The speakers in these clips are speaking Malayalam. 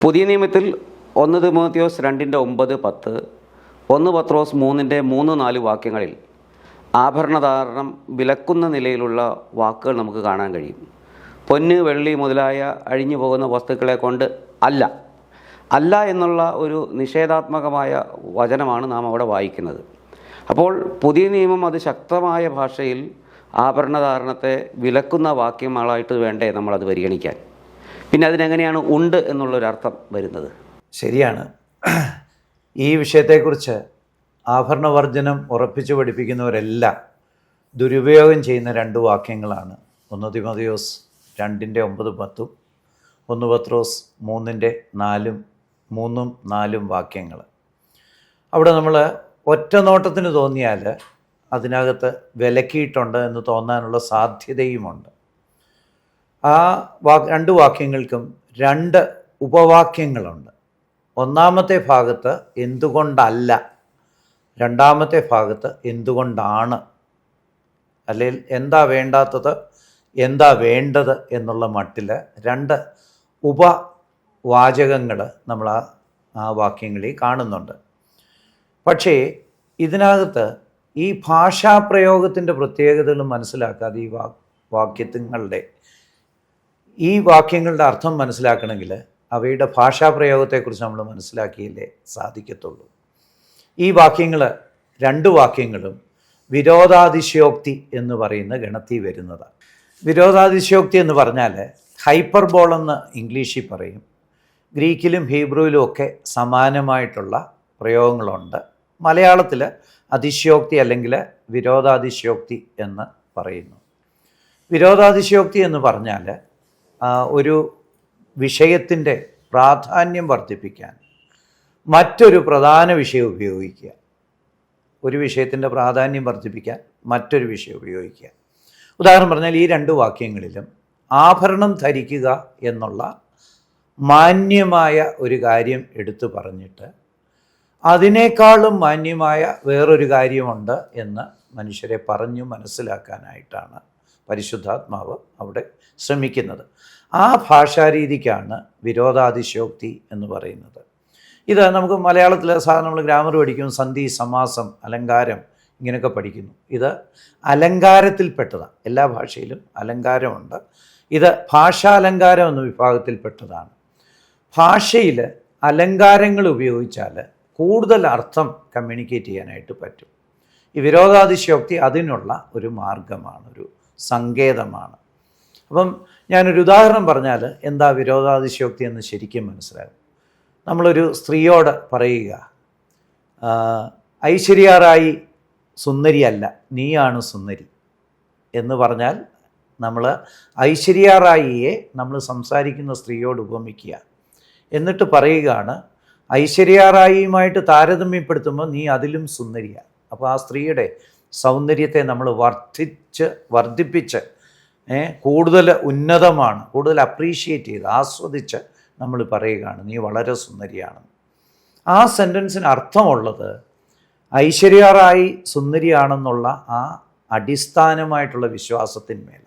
പുതിയ നിയമത്തിൽ 1 തിമോത്തിയോസ് 2:9-10, 1 പത്രോസ് 3:3-4 വാക്യങ്ങളിൽ ആഭരണധാരണം വിലക്കുന്ന നിലയിലുള്ള വാക്കുകൾ നമുക്ക് കാണാൻ കഴിയും. പൊന്ന്, വെള്ളി മുതലായ അഴിഞ്ഞു പോകുന്ന വസ്തുക്കളെ കൊണ്ട് അല്ല എന്നുള്ള ഒരു നിഷേധാത്മകമായ വചനമാണ് നാം അവിടെ വായിക്കുന്നത്. അപ്പോൾ പുതിയ നിയമം അത് ശക്തമായ ഭാഷയിൽ ആഭരണധാരണത്തെ വിലക്കുന്ന വാക്യങ്ങളായിട്ട് വേണ്ടേ നമ്മളത് പരിഗണിക്കാൻ? പിന്നെ അതിനെങ്ങനെയാണ് ഉണ്ട് എന്നുള്ളൊരർത്ഥം വരുന്നത്? ശരിയാണ്. ഈ വിഷയത്തെക്കുറിച്ച് ആഭരണവർജനം ഉറപ്പിച്ചു പഠിപ്പിക്കുന്നവരെല്ലാം ദുരുപയോഗം ചെയ്യുന്ന 2 വാക്യങ്ങളാണ് 1 തിമോത്തിയോസ് 2:9-10, 1 പത്രോസ് 3:4 വാക്യങ്ങൾ. അവിടെ നമ്മൾ ഒറ്റ നോട്ടത്തിന് തോന്നിയാൽ അതിനകത്ത് വിലക്കിയിട്ടുണ്ട് എന്ന് തോന്നാനുള്ള സാധ്യതയുമുണ്ട്. ആ 2 വാക്യങ്ങൾക്കും 2 ഉപവാക്യങ്ങളുണ്ട്. ഒന്നാമത്തെ ഭാഗത്ത് എന്തുകൊണ്ടല്ല, രണ്ടാമത്തെ ഭാഗത്ത് എന്തുകൊണ്ടാണ്, അല്ലെങ്കിൽ എന്താ വേണ്ടാത്തത് എന്താ വേണ്ടത് എന്നുള്ള മട്ടിൽ 2 ഉപവാചകങ്ങൾ നമ്മൾ ആ വാക്യങ്ങളിൽ കാണുന്നുണ്ട്. പക്ഷേ ഇതിനകത്ത് ഈ ഭാഷാപ്രയോഗത്തിൻ്റെ പ്രത്യേകതകൾ മനസ്സിലാക്കാതെ ഈ വാക്യങ്ങളുടെ അർത്ഥം മനസ്സിലാക്കണമെങ്കിൽ അവയുടെ ഭാഷാപ്രയോഗത്തെക്കുറിച്ച് നമ്മൾ മനസ്സിലാക്കിയല്ലേ സാധിക്കത്തുള്ളൂ. ഈ 2 വാക്യങ്ങളും വിരോധാതിശയോക്തി എന്ന് പറയുന്ന ഗണത്തിൽ വരുന്നതാണ്. വിരോധാതിശയോക്തി എന്ന് പറഞ്ഞാൽ ഹൈപ്പർബോൾ എന്ന് ഇംഗ്ലീഷിൽ പറയും. ഗ്രീക്കിലും ഹീബ്രുവിലും ഒക്കെ സമാനമായിട്ടുള്ള പ്രയോഗങ്ങളുണ്ട്. മലയാളത്തിൽ അതിശയോക്തി അല്ലെങ്കിൽ വിരോധാതിശയോക്തി എന്ന് പറയുന്നു. വിരോധാതിശയോക്തി എന്ന് പറഞ്ഞാൽ ഒരു വിഷയത്തിൻ്റെ പ്രാധാന്യം വർദ്ധിപ്പിക്കാൻ മറ്റൊരു പ്രധാന വിഷയം ഉപയോഗിക്കുക. ഒരു വിഷയത്തിൻ്റെ പ്രാധാന്യം വർദ്ധിപ്പിക്കാൻ മറ്റൊരു വിഷയം ഉപയോഗിക്കുക. ഉദാഹരണം പറഞ്ഞാൽ ഈ 2 വാക്യങ്ങളിലും ആഭരണം ധരിക്കുക എന്നുള്ള മാന്യമായ ഒരു കാര്യം എടുത്തു പറഞ്ഞിട്ട് അതിനേക്കാളും മാന്യമായ വേറൊരു കാര്യമുണ്ട് എന്ന് മനുഷ്യരെ പറഞ്ഞു മനസ്സിലാക്കാനായിട്ടാണ് പരിശുദ്ധാത്മാവ് അവിടെ ശ്രമിക്കുന്നത്. ആ ഭാഷാരീതിക്കാണ് വിരോധാതിശയോക്തി എന്ന് പറയുന്നത്. ഇത് നമുക്ക് മലയാളത്തിൽ സാധാരണ നമ്മൾ ഗ്രാമർ പഠിക്കും, സന്ധി, സമാസം, അലങ്കാരം ഇങ്ങനെയൊക്കെ പഠിക്കുന്നു. ഇത് അലങ്കാരത്തിൽപ്പെട്ടതാണ്. എല്ലാ ഭാഷയിലും അലങ്കാരമുണ്ട്. ഇത് ഭാഷാലങ്കാരം എന്ന വിഭാഗത്തിൽപ്പെട്ടതാണ്. ഭാഷയിൽ അലങ്കാരങ്ങൾ ഉപയോഗിച്ചാൽ കൂടുതൽ അർത്ഥം കമ്മ്യൂണിക്കേറ്റ് ചെയ്യാനായിട്ട് പറ്റും. ഈ വിരോധാതിശയോക്തി അതിനുള്ള ഒരു മാർഗമാണ്, ഒരു സങ്കേതമാണ്. അപ്പം ഞാനൊരു ഉദാഹരണം പറഞ്ഞാൽ എന്താ വിരോധാതിശയോക്തി എന്ന് ശരിക്കും മനസ്സിലാകും. നമ്മളൊരു സ്ത്രീയോട് പറയുക, ഐശ്വര്യ റായി സുന്ദരിയല്ല, നീയാണ് സുന്ദരി എന്ന് പറഞ്ഞാൽ നമ്മൾ ഐശ്വര്യ റായിയെ നമ്മൾ സംസാരിക്കുന്ന സ്ത്രീയോട് ഉപമിക്കുക. എന്നിട്ട് പറയുകയാണ്, ഐശ്വര്യ റായിയുമായിട്ട് താരതമ്യപ്പെടുത്തുമ്പോൾ നീ അതിലും സുന്ദരിയാണ്. അപ്പോൾ ആ സ്ത്രീയുടെ സൗന്ദര്യത്തെ നമ്മൾ വർദ്ധിപ്പിച്ച് കൂടുതൽ ഉന്നതമാണ്, കൂടുതൽ അപ്രീഷിയേറ്റ് ചെയ്ത് ആസ്വദിച്ച് നമ്മൾ പറയുകയാണ് നീ വളരെ സുന്ദരിയാണ്. ആ സെൻറ്റൻസിന് അർത്ഥമുള്ളത് ഐശ്വര്യ റായി സുന്ദരിയാണെന്നുള്ള ആ അടിസ്ഥാനമായിട്ടുള്ള വിശ്വാസത്തിന്മേല.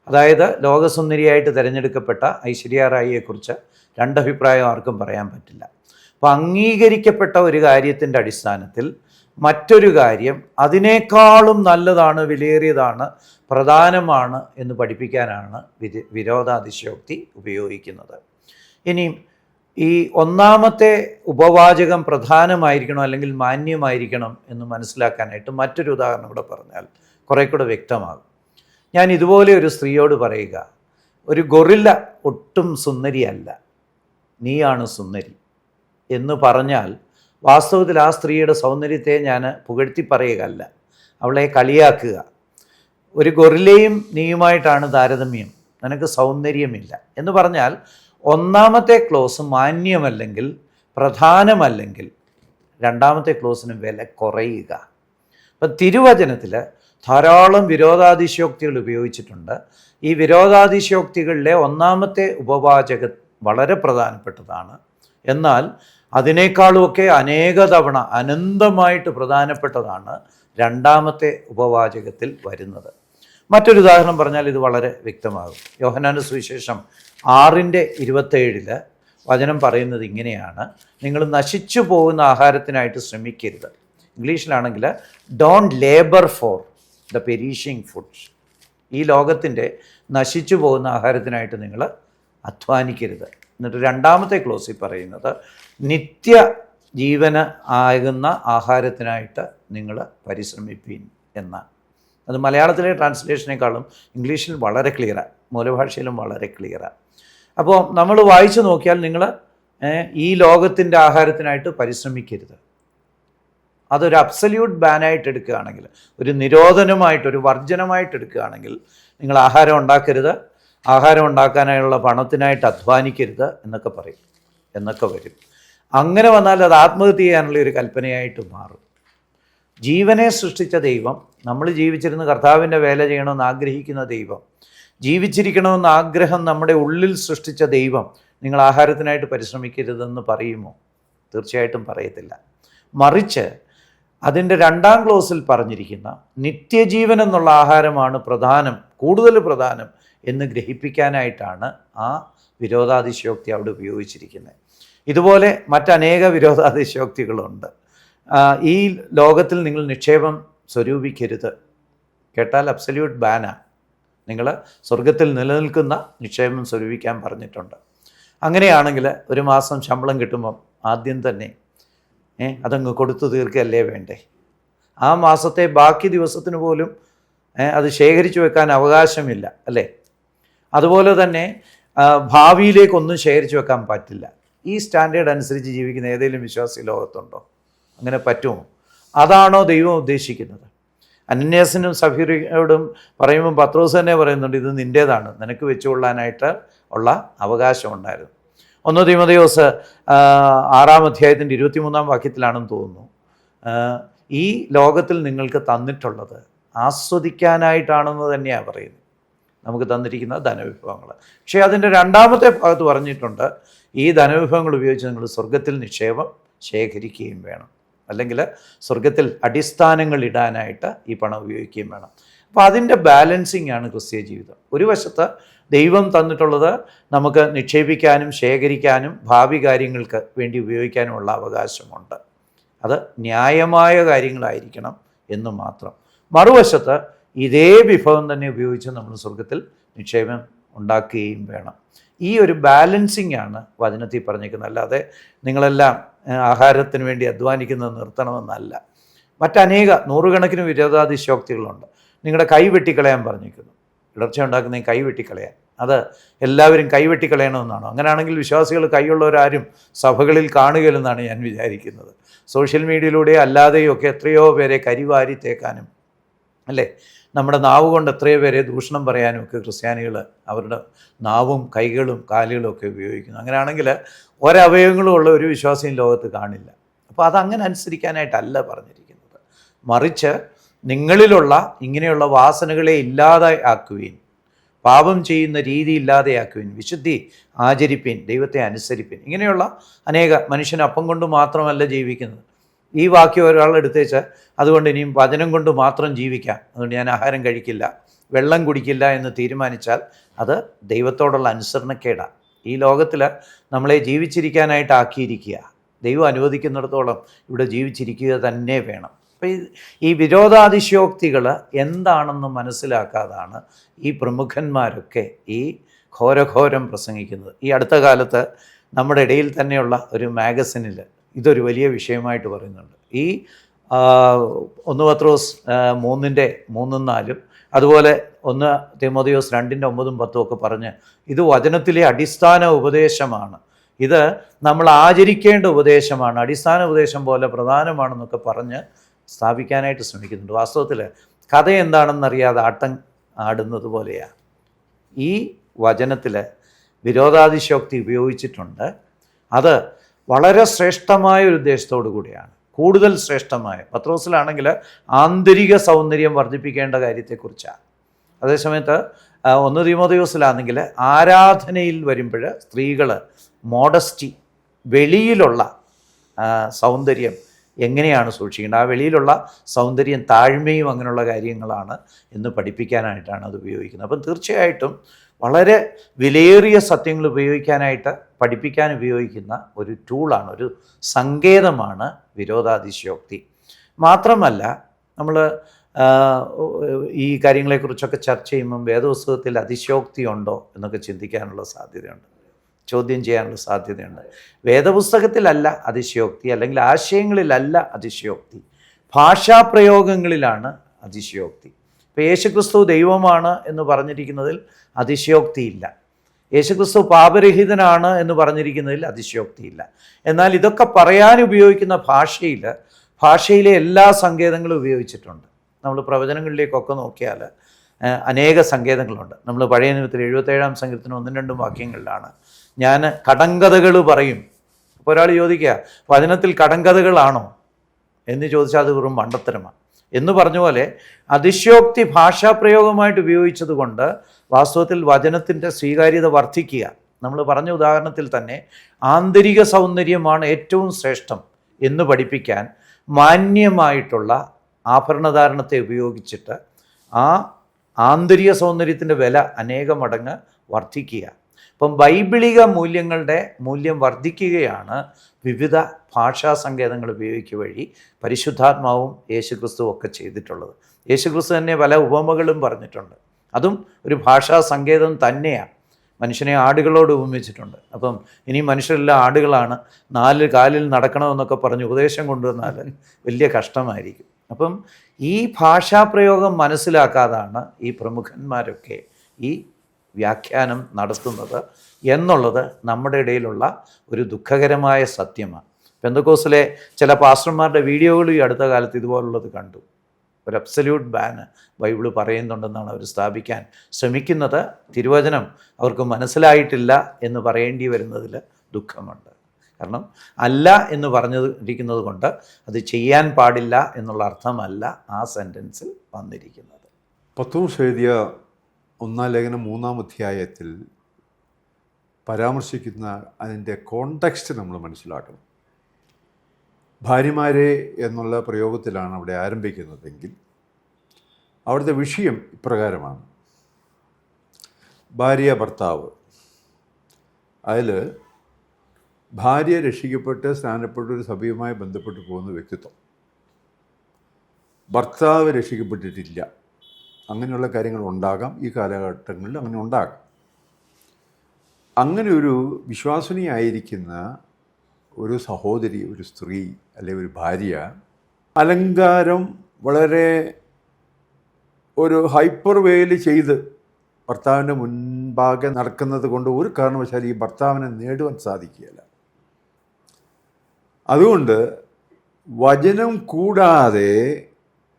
അതായത് ലോകസുന്ദരിയായിട്ട് തിരഞ്ഞെടുക്കപ്പെട്ട ഐശ്വര്യ റായിയെക്കുറിച്ച് 2 അഭിപ്രായം ആർക്കും പറയാൻ പറ്റില്ല. അപ്പോൾ അംഗീകരിക്കപ്പെട്ട ഒരു കാര്യത്തിൻ്റെ അടിസ്ഥാനത്തിൽ മറ്റൊരു കാര്യം അതിനേക്കാളും നല്ലതാണ്, വിലയേറിയതാണ്, പ്രധാനമാണ് എന്ന് പഠിപ്പിക്കാനാണ് വിരോധാതിശയോക്തി ഉപയോഗിക്കുന്നത്. ഇനിയും ഈ ഒന്നാമത്തെ ഉപവാചകം പ്രധാനമായിരിക്കണം അല്ലെങ്കിൽ മാന്യമായിരിക്കണം എന്ന് മനസ്സിലാക്കാനായിട്ട് മറ്റൊരു ഉദാഹരണം കൂടെ പറഞ്ഞാൽ കുറേ കൂടെ വ്യക്തമാകും. ഞാൻ ഇതുപോലെ ഒരു സ്ത്രീയോട് പറയുക, ഒരു ഗൊറില്ല ഒട്ടും സുന്ദരിയല്ല, നീയാണ് സുന്ദരി എന്ന് പറഞ്ഞാൽ വാസ്തവത്തിൽ ആ സ്ത്രീയുടെ സൗന്ദര്യത്തെ ഞാൻ പുകഴ്ത്തി പറയുകയല്ല, അവളെ കളിയാക്കുക. ഒരു ഗൊറില്ലയും നീയുമായിട്ടാണ് താരതമ്യം, നിനക്ക് സൗന്ദര്യമില്ല എന്ന് പറഞ്ഞാൽ ഒന്നാമത്തെ ക്ലോസ് മാന്യമല്ലെങ്കിൽ, പ്രധാനമല്ലെങ്കിൽ, രണ്ടാമത്തെ ക്ലോസിന് വില കുറയുക. അപ്പം തിരുവചനത്തിൽ ധാരാളം വിരോധാതിശയോക്തികൾ ഉപയോഗിച്ചിട്ടുണ്ട്. ഈ വിരോധാതിശയോക്തികളിലെ ഒന്നാമത്തെ ഉപവാചകം വളരെ പ്രധാനപ്പെട്ടതാണ്. എന്നാൽ അതിനേക്കാളുമൊക്കെ അനേക തവണ അനന്തമായിട്ട് പ്രധാനപ്പെട്ടതാണ് രണ്ടാമത്തെ ഉപവാചകത്തിൽ വരുന്നത്. മറ്റൊരു ഉദാഹരണം പറഞ്ഞാൽ ഇത് വളരെ വ്യക്തമാകും. യോഹന്നാന്റെ സുവിശേഷം 6:27 വചനം പറയുന്നത് ഇങ്ങനെയാണ്: നിങ്ങൾ നശിച്ചു പോകുന്ന ആഹാരത്തിനായിട്ട് ശ്രമിക്കരുത്. ഇംഗ്ലീഷിലാണെങ്കിൽ don't labour for the perishing foods. ഈ ലോകത്തിൻ്റെ നശിച്ചു പോകുന്ന ആഹാരത്തിനായിട്ട് നിങ്ങൾ അധ്വാനിക്കരുത്. എന്നിട്ട് രണ്ടാമത്തെ ക്ലോസിൽ പറയുന്നത് നിത്യ ജീവന് ആകുന്ന ആഹാരത്തിനായിട്ട് നിങ്ങൾ പരിശ്രമിപ്പീൻ എന്നാണ്. അത് മലയാളത്തിലെ ട്രാൻസ്ലേഷനേക്കാളും ഇംഗ്ലീഷിൽ വളരെ ക്ലിയറാണ്, മൂലഭാഷയിലും വളരെ ക്ലിയറാണ്. അപ്പോൾ നമ്മൾ വായിച്ചു നോക്കിയാൽ നിങ്ങൾ ഈ ലോകത്തിൻ്റെ ആഹാരത്തിനായിട്ട് പരിശ്രമിക്കരുത്. അതൊരു അബ്സല്യൂട്ട് ബാനായിട്ട് എടുക്കുകയാണെങ്കിൽ, ഒരു നിരോധനമായിട്ട്, ഒരു വർജനമായിട്ട് എടുക്കുകയാണെങ്കിൽ, നിങ്ങൾ ആഹാരം ഉണ്ടാക്കരുത്, ആഹാരം ഉണ്ടാക്കാനായുള്ള പണത്തിനായിട്ട് അധ്വാനിക്കരുത് എന്നൊക്കെ പറയും, എന്നൊക്കെ വരും. അങ്ങനെ വന്നാൽ അത് ആത്മഹത്യ ചെയ്യാനുള്ള ഒരു കൽപ്പനയായിട്ട് മാറും. ജീവനെ സൃഷ്ടിച്ച ദൈവം, നമ്മൾ ജീവിച്ചിരുന്ന് കർത്താവിൻ്റെ വേല ചെയ്യണമെന്ന് ആഗ്രഹിക്കുന്ന ദൈവം, ജീവിച്ചിരിക്കണമെന്ന് ആഗ്രഹം നമ്മുടെ ഉള്ളിൽ സൃഷ്ടിച്ച ദൈവം നിങ്ങൾ ആഹാരത്തിനായിട്ട് പരിശ്രമിക്കരുതെന്ന് പറയുമോ? തീർച്ചയായിട്ടും പറയത്തില്ല. മറിച്ച് അതിൻ്റെ രണ്ടാം ക്ലോസിൽ പറഞ്ഞിരിക്കുന്ന നിത്യജീവൻ എന്നുള്ള ആഹാരമാണ് പ്രധാനം, കൂടുതൽ പ്രധാനം എന്ന് ഗ്രഹിപ്പിക്കാനായിട്ടാണ് ആ വിരോധാതിശയോക്തി അവിടെ ഉപയോഗിച്ചിരിക്കുന്നത്. ഇതുപോലെ മറ്റനേക വിരോധാതിശയോക്തികളുണ്ട്. ഈ ലോകത്തിൽ നിങ്ങൾ നിക്ഷേപം സ്വരൂപിക്കരുത്. കേട്ടാൽ അബ്സല്യൂട്ട് ബാനാ. നിങ്ങൾ സ്വർഗത്തിൽ നിലനിൽക്കുന്ന നിക്ഷേപം സ്വരൂപിക്കാൻ പറഞ്ഞിട്ടുണ്ട്. അങ്ങനെയാണെങ്കിൽ ഒരു മാസം ശമ്പളം കിട്ടുമ്പം ആദ്യം തന്നെ അതങ്ങ് കൊടുത്തു തീർക്കുകയല്ലേ വേണ്ടേ? ആ മാസത്തെ ബാക്കി ദിവസത്തിന് പോലും അത് ശേഖരിച്ചു വെക്കാൻ അവകാശമില്ല, അല്ലേ? അതുപോലെ തന്നെ ഭാവിയിലേക്കൊന്നും ശേഖരിച്ചു വെക്കാൻ പറ്റില്ല. ഈ സ്റ്റാൻഡേർഡ് അനുസരിച്ച് ജീവിക്കുന്ന ഏതെങ്കിലും വിശ്വാസി ലോകത്തുണ്ടോ? അങ്ങനെ പറ്റുമോ? അതാണോ ദൈവം ഉദ്ദേശിക്കുന്നത്? അനന്യാസിനും സഫീറയോടും പറയുമ്പോൾ പത്രോസ് തന്നെ പറയുന്നുണ്ട്, ഇത് നിൻ്റേതാണ്, നിനക്ക് വെച്ചുകൊള്ളാനായിട്ട് ഉള്ള അവകാശം ഉണ്ടായിരുന്നു. 1 തീമോഥെയോസ് 6-ാം അധ്യായത്തിൻ്റെ 23-ാം വാക്യത്തിലാണെന്ന് തോന്നുന്നു, ഈ ലോകത്തിൽ നിങ്ങൾക്ക് തന്നിട്ടുള്ളത് ആസ്വദിക്കാനായിട്ടാണെന്ന് തന്നെയാണ് പറയുന്നത്, നമുക്ക് തന്നിരിക്കുന്ന ധനവിഭവങ്ങൾ. പക്ഷേ അതിൻ്റെ രണ്ടാമത്തെ ഭാഗത്ത് പറഞ്ഞിട്ടുണ്ട്, ഈ ധനവിഭവങ്ങൾ ഉപയോഗിച്ച് നിങ്ങൾ സ്വർഗത്തിൽ നിക്ഷേപം ശേഖരിക്കുകയും വേണം, അല്ലെങ്കിൽ സ്വർഗത്തിൽ അടിസ്ഥാനങ്ങൾ ഇടാനായിട്ട് ഈ പണം ഉപയോഗിക്കുകയും വേണം. അപ്പോൾ അതിൻ്റെ ബാലൻസിങ് ആണ് ക്രിസ്തീയ ജീവിതം. ഒരു വശത്ത് ദൈവം തന്നിട്ടുള്ളത് നമുക്ക് നിക്ഷേപിക്കാനും ശേഖരിക്കാനും ഭാവി കാര്യങ്ങൾക്ക് വേണ്ടി ഉപയോഗിക്കാനുമുള്ള അവകാശമുണ്ട്. അത് ന്യായമായ കാര്യങ്ങളായിരിക്കണം എന്ന് മാത്രം. മറുവശത്ത് ഇതേ വിഭവം തന്നെ ഉപയോഗിച്ച് നമ്മൾ സ്വർഗത്തിൽ നിക്ഷേപം ഉണ്ടാക്കുകയും വേണം. ഈ ഒരു ബാലൻസിങ് ആണ് വചനത്തിൽ പറഞ്ഞിരിക്കുന്നത്. അല്ലാതെ നിങ്ങളെല്ലാം ആഹാരത്തിന് വേണ്ടി അധ്വാനിക്കുന്നത് നിർത്തണമെന്നല്ല. മറ്റനേക നൂറുകണക്കിന് വിരോധാതിശയോക്തികളുണ്ട്. നിങ്ങളുടെ കൈ വെട്ടിക്കളയാൻ പറഞ്ഞിരിക്കുന്നു. ഇടർച്ച ഉണ്ടാക്കുന്ന കൈ വെട്ടിക്കളയാൻ, അത് എല്ലാവരും കൈ വെട്ടിക്കളയണമെന്നാണോ? അങ്ങനെയാണെങ്കിൽ വിശ്വാസികൾ കൈയുള്ളവരാരും സഭകളിൽ കാണുകയില്ലെന്നാണ് ഞാൻ വിചാരിക്കുന്നത്. സോഷ്യൽ മീഡിയയിലൂടെ അല്ലാതെയും ഒക്കെ എത്രയോ പേരെ കരിവാരി തേക്കാനും, അല്ലേ, നമ്മുടെ നാവ് കൊണ്ട് എത്രയോ പേരെ ദൂഷണം പറയാനും ഒക്കെ ക്രിസ്ത്യാനികൾ അവരുടെ നാവും കൈകളും കാലുകളും ഒക്കെ ഉപയോഗിക്കുന്നു. അങ്ങനെയാണെങ്കിൽ ഒരവയവങ്ങളും ഉള്ള ഒരു വിശ്വാസിയും ലോകത്ത് കാണില്ല. അപ്പോൾ അതങ്ങനെ അനുസരിക്കാനായിട്ടല്ല പറഞ്ഞിരിക്കുന്നത്. മറിച്ച് നിങ്ങളിലുള്ള ഇങ്ങനെയുള്ള വാസനകളെ ഇല്ലാതെ ആക്കുവീൻ, പാപം ചെയ്യുന്ന രീതി ഇല്ലാതെയാക്കുവിൻ, വിശുദ്ധി ആചരിപ്പിൻ, ദൈവത്തെ അനുസരിപ്പിൻ. ഇങ്ങനെയുള്ള അനേക മനുഷ്യൻ അപ്പം കൊണ്ട് മാത്രമല്ല ജീവിക്കുന്നത്. ഈ വാക്യം ഒരാൾ എടുത്തേച്ച് അതുകൊണ്ട് ഇനിയും വചനം കൊണ്ട് മാത്രം ജീവിക്കാം, അതുകൊണ്ട് ഞാൻ ആഹാരം കഴിക്കില്ല, വെള്ളം കുടിക്കില്ല എന്ന് തീരുമാനിച്ചാൽ അത് ദൈവത്തോടുള്ള അനുസരണക്കേടാണ്. ഈ ലോകത്തിൽ നമ്മളെ ജീവിച്ചിരിക്കാനായിട്ട് ആക്കിയിരിക്കുക, ദൈവം അനുവദിക്കുന്നിടത്തോളം ഇവിടെ ജീവിച്ചിരിക്കുക തന്നെ വേണം. അപ്പോൾ ഈ വിരോധാതിശയോക്തികൾ എന്താണെന്ന് മനസ്സിലാക്കാതാണ് ഈ പ്രമുഖന്മാരൊക്കെ ഈ ഘോരഘോരം പ്രസംഗിക്കുന്നത്. ഈ അടുത്ത കാലത്ത് നമ്മുടെ ഇടയിൽ തന്നെയുള്ള ഒരു മാഗസിനിൽ ഇതൊരു വലിയ വിഷയമായിട്ട് പറയുന്നുണ്ട്. ഈ 1 പത്രോസ് 3:3-4 അതുപോലെ 1 തീമോഥെയോസ് 2:9-10 ഒക്കെ പറഞ്ഞ് ഇത് വചനത്തിലെ അടിസ്ഥാന ഉപദേശമാണ്, ഇത് നമ്മൾ ആചരിക്കേണ്ട ഉപദേശമാണ്, അടിസ്ഥാന ഉപദേശം പോലെ പ്രധാനമാണെന്നൊക്കെ പറഞ്ഞ് സ്ഥാപിക്കാനായിട്ട് ശ്രമിക്കുന്നുണ്ട്. വാസ്തവത്തിൽ കഥ എന്താണെന്നറിയാതെ ആട്ടം ആടുന്നത് പോലെയാണ്. ഈ വചനത്തിൽ വിരോധാതിശയോക്തി ഉപയോഗിച്ചിട്ടുണ്ട്. അത് വളരെ ശ്രേഷ്ഠമായ ഒരു ഉദ്ദേശത്തോടു കൂടിയാണ്, കൂടുതൽ ശ്രേഷ്ഠമായ. പത്രോസിലാണെങ്കിൽ ആന്തരിക സൗന്ദര്യം വർദ്ധിപ്പിക്കേണ്ട കാര്യത്തെക്കുറിച്ചാണ്. അതേസമയത്ത് 1 തീമോഥെയോസിലാണെങ്കിൽ ആരാധനയിൽ വരുമ്പോൾ സ്ത്രീകൾ മോഡസ്റ്റി, വെളിയിലുള്ള സൗന്ദര്യം എങ്ങനെയാണ് സൂക്ഷിക്കേണ്ടത്, ആ വെളിയിലുള്ള സൗന്ദര്യം താഴ്മയും അങ്ങനെയുള്ള കാര്യങ്ങളാണ് എന്ന് പഠിപ്പിക്കാനായിട്ടാണ് അത് ഉപയോഗിക്കുന്നത്. അപ്പം തീർച്ചയായിട്ടും വളരെ വിലയേറിയ സത്യങ്ങൾ ഉപയോഗിക്കാനായിട്ട് പഠിപ്പിക്കാൻ ഉപയോഗിക്കുന്ന ഒരു ടൂളാണ്, ഒരു സങ്കേതമാണ് വിരോധാതിശയോക്തി. മാത്രമല്ല നമ്മൾ ഈ കാര്യങ്ങളെക്കുറിച്ചൊക്കെ ചർച്ച ചെയ്യുമ്പം വേദപുസ്തകത്തിൽ അതിശയോക്തി ഉണ്ടോ എന്നൊക്കെ ചിന്തിക്കാനുള്ള സാധ്യതയുണ്ട്, ചോദ്യം ചെയ്യാനുള്ള സാധ്യതയുണ്ട്. വേദപുസ്തകത്തിലല്ല അതിശയോക്തി, അല്ലെങ്കിൽ ആശയങ്ങളിലല്ല അതിശയോക്തി, ഭാഷാപ്രയോഗങ്ങളിലാണ് അതിശയോക്തി. ഇപ്പോൾ യേശുക്രിസ്തു ദൈവമാണ് എന്ന് പറഞ്ഞിരിക്കുന്നതിൽ അതിശയോക്തിയില്ല, യേശുക്രിസ്തു പാപരഹിതനാണ് എന്ന് പറഞ്ഞിരിക്കുന്നതിൽ അതിശയോക്തിയില്ല. എന്നാൽ ഇതൊക്കെ പറയാൻ ഉപയോഗിക്കുന്ന ഭാഷയിലെ എല്ലാ സങ്കേതങ്ങളും ഉപയോഗിച്ചിട്ടുണ്ട്. നമ്മൾ പ്രവചനങ്ങളിലേക്കൊക്കെ നോക്കിയാൽ അനേക സങ്കേതങ്ങളുണ്ട്. നമ്മൾ പഴയ നിയമത്തിൽ 77-ാം സങ്കീർത്തനം 1-2 വാക്യങ്ങളിലാണ് ഞാൻ കടങ്കഥകൾ പറയും. അപ്പോൾ ഒരാൾ ചോദിക്കുക, വചനത്തിൽ കടങ്കഥകളാണോ എന്ന് ചോദിച്ചാൽ അത് വെറും മണ്ടത്തരമാണ് എന്ന് പറഞ്ഞ പോലെ അതിശയോക്തി ഭാഷാപ്രയോഗമായിട്ട് ഉപയോഗിച്ചത് കൊണ്ട് വാസ്തവത്തിൽ വചനത്തിൻ്റെ സ്വീകാര്യത വർദ്ധിക്കുക. നമ്മൾ പറഞ്ഞ ഉദാഹരണത്തിൽ തന്നെ ആന്തരിക സൗന്ദര്യമാണ് ഏറ്റവും ശ്രേഷ്ഠം എന്ന് പഠിപ്പിക്കാൻ മാന്യമായിട്ടുള്ള ആഭരണധാരണത്തെ ഉപയോഗിച്ചിട്ട് ആ ആന്തരിക സൗന്ദര്യത്തിൻ്റെ വില അനേക മടങ്ങ് വർദ്ധിക്കുക. അപ്പം ബൈബിളിക മൂല്യങ്ങളുടെ മൂല്യം വർദ്ധിക്കുകയാണ് വിവിധ ഭാഷാ സങ്കേതങ്ങൾ ഉപയോഗിക്കുക വഴി പരിശുദ്ധാത്മാവും യേശുക്രിസ്തുവും ഒക്കെ ചെയ്തിട്ടുള്ളത്. യേശുക്രിസ്തു തന്നെ പല ഉപമകളും പറഞ്ഞിട്ടുണ്ട്, അതും ഒരു ഭാഷാ സങ്കേതം തന്നെയാണ്. മനുഷ്യനെ ആടുകളോട് ഉപമിച്ചിട്ടുണ്ട്. അപ്പം ഇനി മനുഷ്യരെല്ലാം ആടുകളാണ്, 4 കാലിൽ നടക്കണമെന്നൊക്കെ പറഞ്ഞ് ഉപദേശം കൊണ്ടുവന്നാൽ വലിയ കഷ്ടമായിരിക്കും. അപ്പം ഈ ഭാഷാപ്രയോഗം മനസ്സിലാക്കാതാണ് ഈ പ്രമുഖന്മാരൊക്കെ ഈ വ്യാഖ്യാനം നടത്തുന്നത് എന്നുള്ളത് നമ്മുടെ ഇടയിലുള്ള ഒരു ദുഃഖകരമായ സത്യമാണ്. പെന്തക്കോസ്തിലെ ചില പാസ്റ്റർമാരുടെ വീഡിയോകൾ ഈ അടുത്ത കാലത്ത് ഇതുപോലുള്ളത് കണ്ടു. ഒരു അബ്സല്യൂട്ട് ബാൻ ബൈബിള് പറയുന്നുണ്ടെന്നാണ് അവർ സ്ഥാപിക്കാൻ ശ്രമിക്കുന്നത്. തിരുവചനം അവർക്ക് മനസ്സിലായിട്ടില്ല എന്ന് പറയേണ്ടി വരുന്നതിൽ ദുഃഖമുണ്ട്. കാരണം അല്ല എന്ന് പറഞ്ഞിരിക്കുന്നത് കൊണ്ട് അത് ചെയ്യാൻ പാടില്ല എന്നുള്ള അർത്ഥമല്ല ആ സെൻറ്റൻസിൽ വന്നിരിക്കുന്നത്. പത്രോസ് എഴുതിയ 1-ാം ലേഖനം 3-ാം അധ്യായത്തിൽ പരാമർശിക്കുന്ന അതിൻ്റെ കോണ്ടെക്സ്റ്റ് നമ്മൾ മനസ്സിലാക്കണം. ഭാര്യമാരെ എന്നുള്ള പ്രയോഗത്തിലാണ് അവിടെ ആരംഭിക്കുന്നതെങ്കിൽ അവിടുത്തെ വിഷയം ഇപ്രകാരമാണ്: ഭാര്യ ഭർത്താവ്. അതിൽ ഭാര്യ രക്ഷിക്കപ്പെട്ട് സ്നാനപ്പെട്ട ഒരു സഭയുമായി ബന്ധപ്പെട്ട് പോകുന്ന വ്യക്തിത്വം, ഭർത്താവ് രക്ഷിക്കപ്പെട്ടിട്ടില്ല. അങ്ങനെയുള്ള കാര്യങ്ങൾ ഉണ്ടാകാം, ഈ കാലഘട്ടങ്ങളിൽ അങ്ങനെ ഉണ്ടാകാം. അങ്ങനെ ഒരു വിശ്വാസിനിയായിരിക്കുന്ന ഒരു സഹോദരി, ഒരു സ്ത്രീ അല്ലെങ്കിൽ ഒരു ഭാര്യ അലങ്കാരം വളരെ ഒരു ഹൈപ്പർ വേയിൽ ചെയ്ത് ഭർത്താവിൻ്റെ മുൻപാകെ നടക്കുന്നത് കൊണ്ട് ഒരു കാരണവശാലും ഈ ഭർത്താവിനെ നേടുവാൻ സാധിക്കുകയില്ല. അതുകൊണ്ട് വചനം കൂടാതെ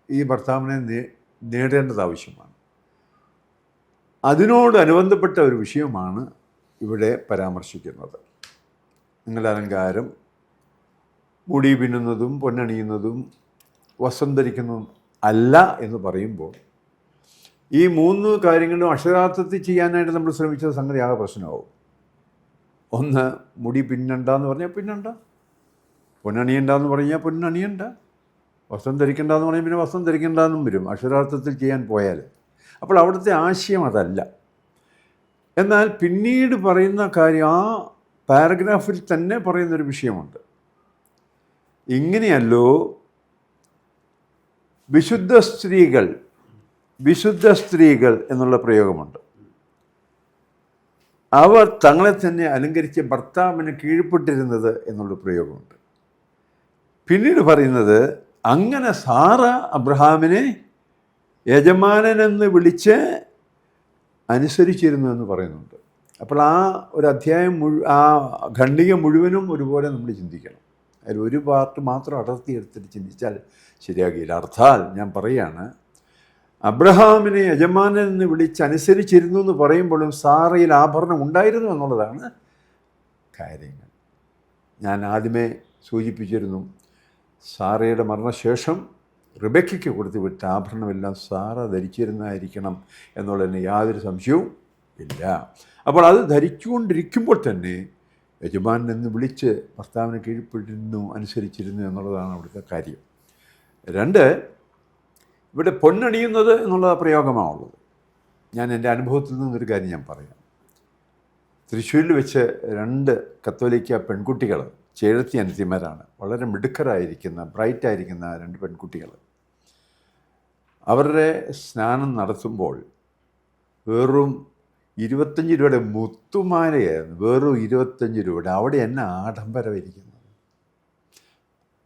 ഈ ഭർത്താവിനെ നേടേണ്ടത് ആവശ്യമാണ്. അതിനോടനുബന്ധപ്പെട്ട ഒരു വിഷയമാണ് ഇവിടെ പരാമർശിക്കുന്നത്. നിങ്ങളുടെ അലങ്കാരം, മുടി പിന്നുന്നതും പൊന്നണിയുന്നതും വസ്ത്രം ധരിക്കുന്നതും അല്ല എന്ന് പറയുമ്പോൾ ഈ 3 കാര്യങ്ങളും അക്ഷരാർത്ഥത്തിൽ ചെയ്യാനായിട്ട് നമ്മൾ ശ്രമിച്ച സംഗതി ആകെ പ്രശ്നമാവും. ഒന്ന്, മുടി പിന്നണ്ടെന്ന് പറഞ്ഞാൽ പിന്നണ്ട, പൊന്നണിയണ്ടെന്ന് പറഞ്ഞാൽ പൊന്നണിയണ്ട, വസ്ത്രം ധരിക്കണ്ടെന്ന് പറഞ്ഞാൽ പിന്നെ വസ്ത്രം ധരിക്കണ്ടെന്നും വരും അക്ഷരാർത്ഥത്തിൽ ചെയ്യാൻ പോയാൽ. അപ്പോൾ അവിടുത്തെ ആശയം അതല്ല. എന്നാൽ പിന്നീട് പറയുന്ന കാര്യം ആ പാരഗ്രാഫിൽ തന്നെ പറയുന്നൊരു വിഷയമുണ്ട്. ഇങ്ങനെയല്ലോ വിശുദ്ധ സ്ത്രീകൾ എന്നുള്ള പ്രയോഗമുണ്ട്. അവർ തങ്ങളെ തന്നെ അലങ്കരിച്ച് ഭർത്താവിന് കീഴ്പ്പെട്ടിരുന്നത് എന്നുള്ള പ്രയോഗമുണ്ട്. പിന്നീട് പറയുന്നത് അങ്ങനെ സാറ അബ്രഹാമിനെ യജമാനനെന്ന് വിളിച്ച് അനുസരിച്ചിരുന്നു എന്ന് പറയുന്നുണ്ട്. അപ്പോൾ ആ ഒരു അധ്യായം ആ ഖണ്ഡിക മുഴുവനും ഒരുപോലെ നമ്മൾ ചിന്തിക്കണം. അതിൽ ഒരു പാർട്ട് മാത്രം അടർത്തിയെടുത്തിട്ട് ചിന്തിച്ചാൽ ശരിയാകില്ല. അർത്ഥാൽ ഞാൻ പറയുകയാണ്, അബ്രഹാമിനെ യജമാനെന്ന് വിളിച്ച് അനുസരിച്ചിരുന്നു എന്ന് പറയുമ്പോഴും സാറയിൽ ആഭരണം ഉണ്ടായിരുന്നു എന്നുള്ളതാണ് കാര്യങ്ങൾ. ഞാൻ ആദ്യമേ സൂചിപ്പിച്ചിരുന്നു, സാറയുടെ മരണശേഷം റിബെക്കയ്ക്ക് കൊടുത്തു വിട്ട ആഭരണമെല്ലാം സാറ ധരിച്ചിരുന്നതായിരിക്കണം എന്നുള്ളതിന് യാതൊരു സംശയവും ഇല്ല. അപ്പോൾ അത് ധരിച്ചുകൊണ്ടിരിക്കുമ്പോൾ തന്നെ യജമാനൻ എന്ന് വിളിച്ച് ഭർത്താവിനെ കീഴ്പ്പെട്ടിരുന്നു, അനുസരിച്ചിരുന്നു എന്നുള്ളതാണ് അവിടുത്തെ കാര്യം. 2, ഇവിടെ പൊന്നണിയുന്നത് എന്നുള്ള പ്രയോഗമാണുള്ളത്. ഞാൻ എൻ്റെ അനുഭവത്തിൽ നിന്നൊരു കാര്യം ഞാൻ പറയാം. തൃശ്ശൂരിൽ വെച്ച് 2 കത്തോലിക്ക പെൺകുട്ടികൾ, ചേഴത്തി അനിയത്തിമാരാണ്, വളരെ മിടുക്കരായിരിക്കുന്ന ബ്രൈറ്റായിരിക്കുന്ന 2 പെൺകുട്ടികൾ. അവരുടെ സ്നാനം നടത്തുമ്പോൾ വെറും 25 രൂപയുടെ മുത്തുമാലയായിരുന്നു, വെറും 25 രൂപയുടെ. അവിടെ എന്നെ ആഡംബരമായിരിക്കുന്നത്.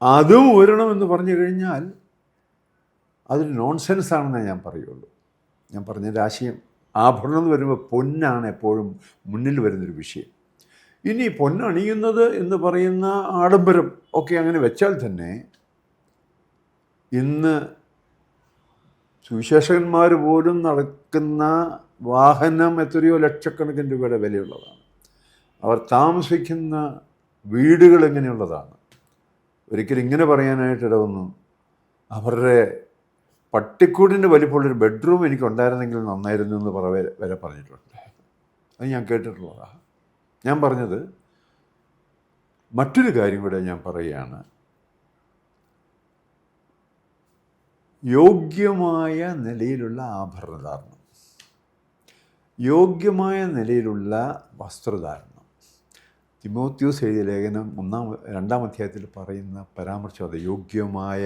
അതും ഊരണമെന്ന് പറഞ്ഞു കഴിഞ്ഞാൽ അതൊരു നോൺസെൻസ് ആണെന്നേ ഞാൻ പറയുള്ളൂ. ഞാൻ പറഞ്ഞതിൻ്റെ ആശയം, ആഭരണം എന്ന് വരുമ്പോൾ പൊന്നാണ് എപ്പോഴും മുന്നിൽ വരുന്നൊരു വിഷയം. ഇനി പൊന്നണിയുന്നത് എന്ന് പറയുന്ന ആഡംബരം ഒക്കെ അങ്ങനെ വെച്ചാൽ തന്നെ ഇന്ന് സുവിശേഷകന്മാർ പോലും നടക്കുന്ന വാഹനം എത്രയോ ലക്ഷക്കണക്കിന് രൂപയുടെ വിലയുള്ളതാണ്. അവർ താമസിക്കുന്ന വീടുകൾ എങ്ങനെയുള്ളതാണ്. ഒരിക്കലും ഇങ്ങനെ പറയാനായിട്ട് ഇടവന്നു, അവരുടെ പട്ടിക്കൂടിൻ്റെ വലിപ്പമുള്ളൊരു ബെഡ്റൂം എനിക്കുണ്ടായിരുന്നെങ്കിൽ നന്നായിരുന്നു എന്ന് വരെ പറഞ്ഞിട്ടുണ്ട്. അത് ഞാൻ കേട്ടിട്ടുള്ളതാണ്. ഞാൻ പറഞ്ഞത് മറ്റൊരു കാര്യം കൂടെ ഞാൻ പറയുകയാണ്. യോഗ്യമായ നിലയിലുള്ള ആഭരണധാരണം, യോഗ്യമായ നിലയിലുള്ള വസ്ത്രധാരണം. തിമോത്തിയോസ് എഴുതിയ ലേഖനം 2-ാം അധ്യായത്തിൽ പറയുന്ന പരാമർശം അത്, യോഗ്യമായ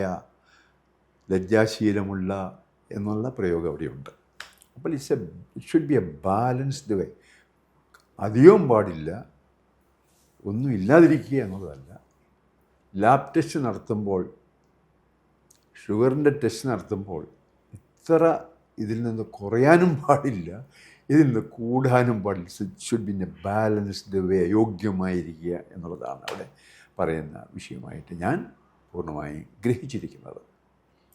ലജ്ജാശീലമുള്ള എന്നുള്ള പ്രയോഗം അവിടെയുണ്ട്. അപ്പോൾ it should be a balanced way. അധികവും പാടില്ല, ഒന്നും ഇല്ലാതിരിക്കുക എന്നുള്ളതല്ല. ലാബ് ടെസ്റ്റ് നടത്തുമ്പോൾ, ഷുഗറിൻ്റെ ടെസ്റ്റ് നടത്തുമ്പോൾ ഇത്ര ഇതിൽ നിന്ന് കുറയാനും പാടില്ല, ഇതിൽ നിന്ന് കൂടാനും പാടില്ല. It should be a balanced way, യോഗ്യമായിരിക്കുക എന്നുള്ളതാണ് അവിടെ പറയുന്ന വിഷയമായിട്ട് ഞാൻ പൂർണ്ണമായും ഗ്രഹിച്ചിരിക്കുന്നത്.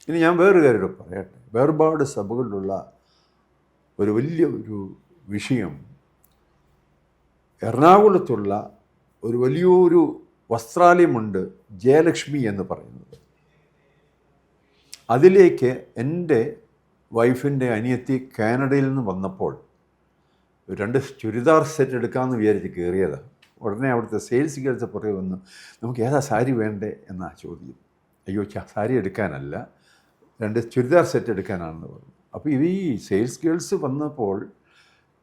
ഇനി ഞാൻ വേറൊരു കാര്യം പറയട്ടെ. വേർപാട് സഭകളിലുള്ള ഒരു വലിയൊരു വിഷയം, എറണാകുളത്തുള്ള ഒരു വലിയൊരു വസ്ത്രാലയമുണ്ട്, ജയലക്ഷ്മി എന്ന് പറയുന്നത്. അതിലേക്ക് എൻ്റെ വൈഫിൻ്റെ അനിയത്തി കാനഡയിൽ നിന്ന് വന്നപ്പോൾ 2 ചുരിദാർ സെറ്റ് എടുക്കാമെന്ന് വിചാരിച്ച് കയറിയതാണ്. ഉടനെ അവിടുത്തെ സെയിൽസ് ഗേൾസ് പുറകെ വന്നു, നമുക്ക് ഏതാ സാരി വേണ്ടേ എന്നാ ചോദ്യം. അയ്യോ, സാരി എടുക്കാനല്ല, 2 ചുരിദാർ സെറ്റ് എടുക്കാനാണെന്ന് പറഞ്ഞു. അപ്പോൾ ഈ സെയിൽസ് ഗേൾസ് വന്നപ്പോൾ